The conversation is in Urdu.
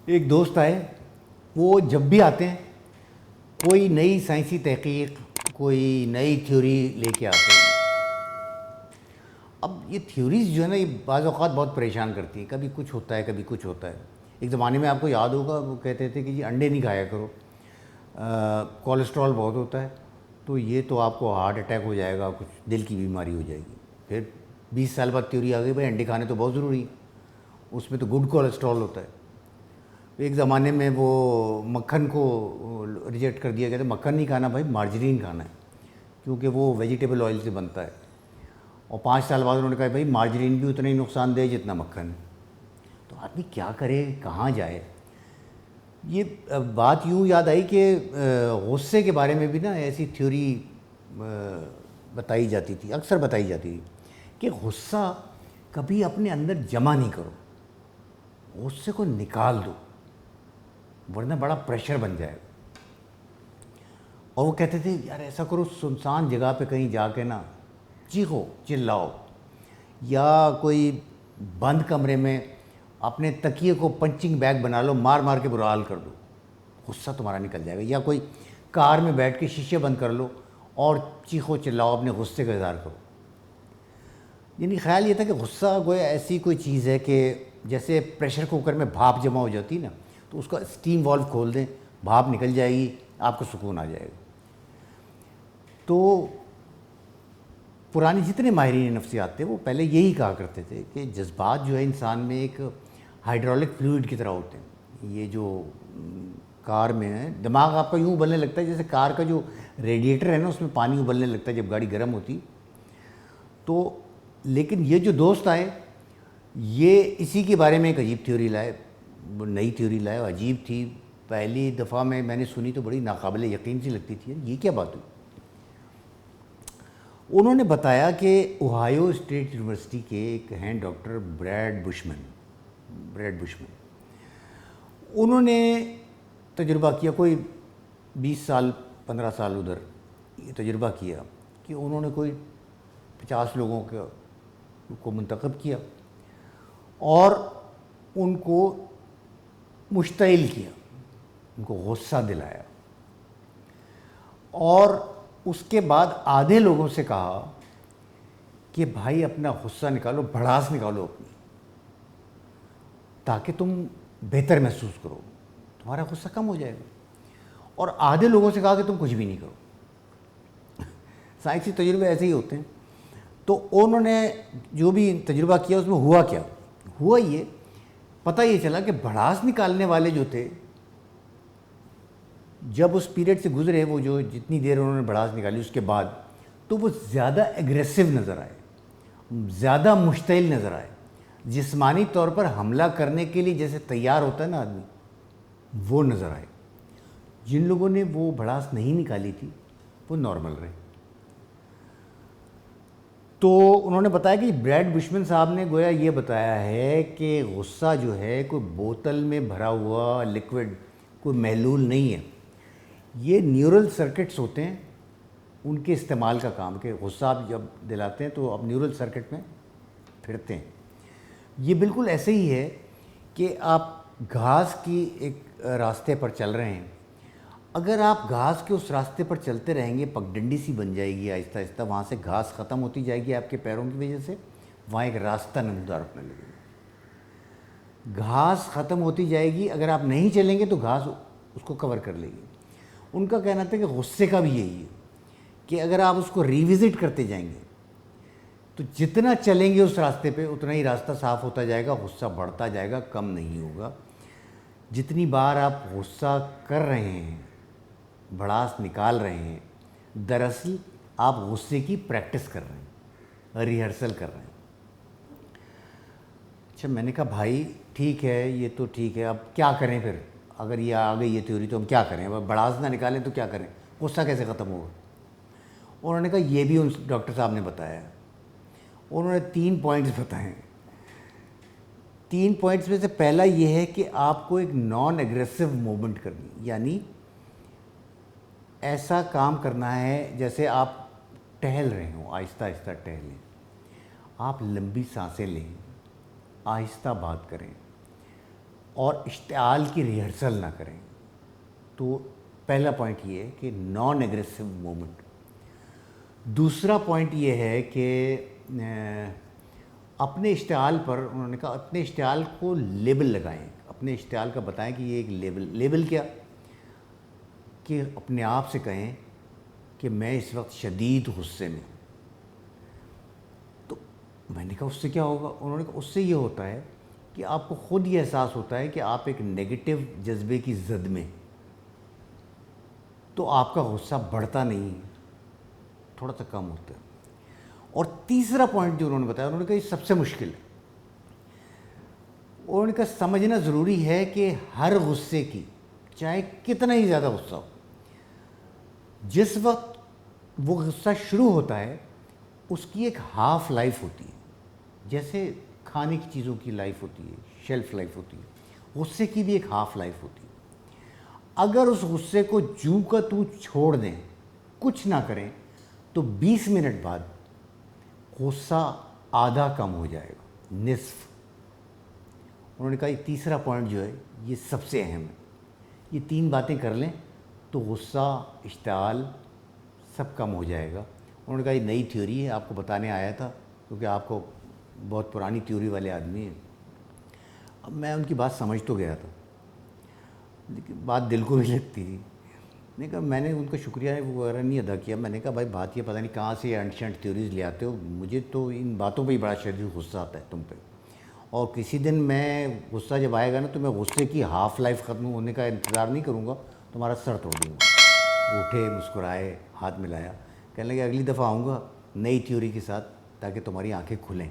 ایک دوست آئے، وہ جب بھی آتے ہیں کوئی نئی سائنسی تحقیق، کوئی نئی تھیوری لے کے آتے ہیں۔ اب یہ تھیوریز جو ہے نا، یہ بعض اوقات بہت پریشان کرتی ہیں، کبھی کچھ ہوتا ہے کبھی کچھ ہوتا ہے۔ ایک زمانے میں آپ کو یاد ہوگا وہ کہتے تھے کہ جی انڈے نہیں کھایا کرو، کولیسٹرول بہت ہوتا ہے، تو یہ تو آپ کو ہارٹ اٹیک ہو جائے گا، کچھ دل کی بیماری ہو جائے گی۔ پھر 20 سال بعد تھیوری آ گئی بھائی انڈے کھانے تو بہت ضروری ہیں، اس میں تو گڈ کولیسٹرول ہوتا ہے۔ ایک زمانے میں وہ مکھن کو ریجیکٹ کر دیا گیا تھا، مکھن نہیں کھانا بھائی، مارجرین کھانا ہے، کیونکہ وہ ویجیٹیبل آئل سے بنتا ہے۔ اور 5 سال بعد انہوں نے کہا بھائی مارجرین بھی اتنا ہی نقصان دہ جتنا مکھن ہے۔ تو آدمی کیا کرے، کہاں جائے؟ یہ بات یوں یاد آئی کہ غصے کے بارے میں بھی نا ایسی تھیوری بتائی جاتی تھی، اکثر بتائی جاتی تھی کہ غصہ کبھی اپنے اندر جمع نہیں کرو، غصے کو نکال دو، ورنہ بڑا پریشر بن جائے گا۔ اور وہ کہتے تھے یار ایسا کرو، سنسان جگہ پہ کہیں جا کے نا چیخو چلاؤ، یا کوئی بند کمرے میں اپنے تکیے کو پنچنگ بیگ بنا لو، مار مار کے برا حال کر دو، غصہ تمہارا نکل جائے گا۔ یا کوئی کار میں بیٹھ کے شیشے بند کر لو اور چیخو چلاؤ، اپنے غصے کا اظہار کرو۔ یعنی خیال یہ تھا کہ غصہ گویا ایسی کوئی چیز ہے کہ جیسے پریشر کوکر میں بھاپ جمع ہو جاتی نا، تو اس کا اسٹیم والو کھول دیں، بھاپ نکل جائے گی، آپ کو سکون آ جائے گا۔ تو پرانے جتنے ماہرین نفسیات تھے وہ پہلے یہی کہا کرتے تھے کہ جذبات جو ہے انسان میں ایک ہائیڈرولک فلوئڈ کی طرح ہوتے ہیں۔ یہ جو کار میں ہے، دماغ آپ کا یوں ابلنے لگتا ہے جیسے کار کا جو ریڈیٹر ہے نا اس میں پانی ابلنے لگتا ہے جب گاڑی گرم ہوتی۔ تو لیکن یہ جو دوست آئے یہ اسی کے بارے میں ایک عجیب تھیوری لائے، نئی تھیوری لائے، عجیب تھی۔ پہلی دفعہ میں نے سنی تو بڑی ناقابل یقین سی لگتی تھی، یہ کیا بات ہوئی؟ انہوں نے بتایا کہ اوہایو اسٹیٹ یونیورسٹی کے ایک ہیں ڈاکٹر بریڈ بشمن، انہوں نے تجربہ کیا، کوئی 20 سال 15 سال ادھر یہ تجربہ کیا کہ انہوں نے کوئی 50 لوگوں کو منتخب کیا اور ان کو مشتعل کیا، ان کو غصہ دلایا، اور اس کے بعد آدھے لوگوں سے کہا کہ بھائی اپنا غصہ نکالو، بھڑاس نکالو اپنی، تاکہ تم بہتر محسوس کرو، تمہارا غصہ کم ہو جائے گا۔ اور آدھے لوگوں سے کہا کہ تم کچھ بھی نہیں کرو۔ سائنسی تجربے ایسے ہی ہوتے ہیں۔ تو انہوں نے جو بھی تجربہ کیا اس میں ہوا یہ پتہ یہ چلا کہ بھڑاس نکالنے والے جو تھے جب اس پیریڈ سے گزرے، وہ جو جتنی دیر انہوں نے بھڑاس نکالی اس کے بعد، تو وہ زیادہ ایگریسو نظر آئے، زیادہ مشتعل نظر آئے، جسمانی طور پر حملہ کرنے کے لیے جیسے تیار ہوتا ہے نا آدمی، وہ نظر آئے۔ جن لوگوں نے وہ بھڑاس نہیں نکالی تھی وہ نارمل رہے۔ تو انہوں نے بتایا کہ بریڈ بشمن صاحب نے گویا یہ بتایا ہے کہ غصہ جو ہے کوئی بوتل میں بھرا ہوا لیکوڈ، کوئی محلول نہیں ہے، یہ نیورل سرکٹس ہوتے ہیں، ان کے استعمال کا کام، کہ غصہ آپ جب دلاتے ہیں تو آپ نیورل سرکٹ میں پھرتے ہیں۔ یہ بالکل ایسے ہی ہے کہ آپ گھاس کی ایک راستے پر چل رہے ہیں، اگر آپ گھاس کے اس راستے پر چلتے رہیں گے پگڈنڈی سی بن جائے گی آہستہ آہستہ، وہاں سے گھاس ختم ہوتی جائے گی آپ کے پیروں کی وجہ سے، وہاں ایک راستہ نمودار ہونے لگے گا، گھاس ختم ہوتی جائے گی، اگر آپ نہیں چلیں گے تو گھاس اس کو کور کر لے گی۔ ان کا کہنا تھا کہ غصے کا بھی یہی ہے کہ اگر آپ اس کو ریوزٹ کرتے جائیں گے تو جتنا چلیں گے اس راستے پہ اتنا ہی راستہ صاف ہوتا جائے گا، غصہ بڑھتا جائے گا، کم نہیں ہوگا۔ جتنی بار آپ غصہ کر رہے ہیں، بھڑاس نکال رہے ہیں، دراصل آپ غصے کی پریکٹس کر رہے ہیں، ریہرسل کر رہے ہیں۔ اچھا میں نے کہا بھائی ٹھیک ہے، یہ تو ٹھیک ہے، اب کیا کریں پھر؟ اگر یہ آ گئی یہ تھیوری تو ہم کیا کریں؟ اب بھڑاس نہ نکالیں تو کیا کریں؟ غصہ کیسے ختم ہوگا؟ انہوں نے کہا یہ بھی ان ڈاکٹر صاحب نے بتایا ہے۔ انہوں نے 3 پوائنٹس بتائے ہیں۔ 3 پوائنٹس میں سے پہلا یہ ہے کہ آپ کو ایک نان ایگریسو موومنٹ کرنی، یعنی ایسا کام کرنا ہے جیسے آپ ٹہل رہے ہوں، آہستہ آہستہ ٹہلیں، آپ لمبی سانسیں لیں، آہستہ بات کریں، اور اشتعال کی ریہرسل نہ کریں. تو پہلا پوائنٹ یہ ہے کہ نان ایگریسو مومنٹ. دوسرا پوائنٹ یہ ہے کہ اپنے اشتعال پر انہوں نے کہا اپنے اشتعال کو لیبل لگائیں. اپنے اشتعال کا بتائیں کہ یہ ایک لیبل کیا کہ اپنے آپ سے کہیں کہ میں اس وقت شدید غصے میں. تو میں نے کہا اس سے کیا ہوگا؟ انہوں نے کہا اس سے یہ ہوتا ہے کہ آپ کو خود یہ احساس ہوتا ہے کہ آپ ایک نگیٹو جذبے کی زد میں، تو آپ کا غصہ بڑھتا نہیں، تھوڑا سا کم ہوتا ہے. اور تیسرا پوائنٹ جو انہوں نے بتایا، انہوں نے کہا یہ سب سے مشکل ہے. انہوں نے کہا سمجھنا ضروری ہے کہ ہر غصے کی، چاہے کتنا ہی زیادہ غصہ ہو، جس وقت وہ غصہ شروع ہوتا ہے اس کی ایک ہاف لائف ہوتی ہے. جیسے کھانے کی چیزوں کی لائف ہوتی ہے، شیلف لائف ہوتی ہے، غصے کی بھی ایک ہاف لائف ہوتی ہے. اگر اس غصے کو جوں کا توں چھوڑ دیں، کچھ نہ کریں، تو 20 منٹ بعد غصہ آدھا کم ہو جائے گا، نصف. انہوں نے کہا یہ تیسرا پوائنٹ جو ہے یہ سب سے اہم ہے. یہ 3 باتیں کر لیں تو غصہ، اشتعال سب کم ہو جائے گا. انہوں نے کہا یہ نئی تھیوری ہے، آپ کو بتانے آیا تھا کیونکہ آپ کو بہت پرانی تھیوری والے آدمی ہیں. اب میں ان کی بات سمجھ تو گیا تھا لیکن بات دل کو بھی لگتی تھی. میں نے کہا میں نے ان کا شکریہ وغیرہ نہیں ادا کیا. میں نے کہا بھائی بات یہ پتہ نہیں کہاں سے اینشینٹ تھیوریز لے آتے ہو، مجھے تو ان باتوں پہ ہی بڑا شدید غصہ آتا ہے تم پہ. اور کسی دن میں غصہ جب آئے گا نا تو میں غصے کی ہاف لائف ختم ہونے کا انتظار نہیں کروں گا، تمہارا سر توڑ دوں گا. اٹھے، مسکرائے، ہاتھ ملایا، کہنے لگے اگلی دفعہ آؤں گا نئی تھیوری کے ساتھ تاکہ تمہاری آنکھیں کھلیں.